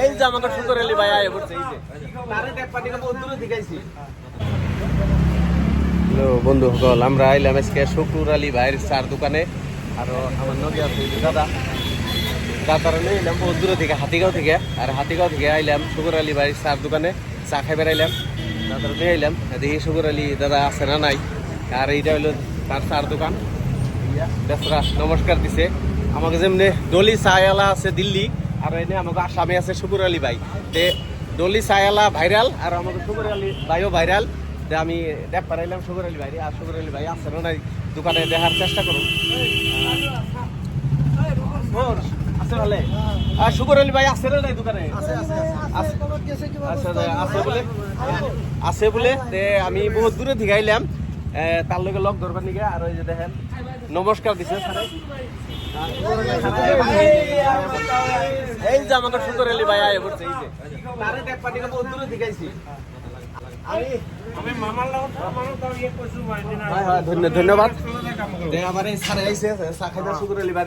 এই যে আমাকে শুকর আলী ভাই আয় পড়ছে এই যে তারে দেখ পাটি কত দূরে দেখাইছি। হ্যালো বন্ধু সকল, আমরা আইলাম আজকে শুকুর আলী ভাইয়ের চার দোকানে। আর আমার নদী আছে দাদা দাদারা নিয়ে এলাম বহুত দূরে থেকে হাতিগাঁও থেকে। আর হাতিগাঁও থেকে আইলাম শুকুর আলী ভাইয়ের চার দোকানে চা খাই বেড়াইলাম। দাদারা নিয়ে আইলাম দেখি শুকুর আলী দাদা আছে না নাই। আর এইটা হইলো তার চার দোকান। বেসরা নমস্কার দিছে আমাকে, যেমনি ডলি চায়ওয়ালা আছে দিল্লি, আর এনে আমাকে আসামে আছে শুকুর আলী ভাই। তে ডলি চায়ওয়ালা ভাইরাল আর আমাকে শুকুর আলী ভাইও ভাইরাল। তে আমি দেখ পারাইলাম শুকুর আলী ভাই। আর শুকুর আলী ভাই আছে না নাই দোকানে দেখার চেষ্টা করুন। আছে ভালে আর শুকুর আলী ভাই আছে না নাই দোকানে? আছে বলে। তে আমি বহুত দূরে থেকে আইলাম তার লগে লগ ধরবার নিকে। আর ওই যে দেখেন নমস্কার দিছে এই যে আমাকে শুকুর আলী ভাই আয় পড়ছে এই যে তারে দেখ পাটি কত দূরে দেখাইছি। ধন্যবাদ। আমার এই সারে আইছে চা খাইতে শুকুর আলী ভাই।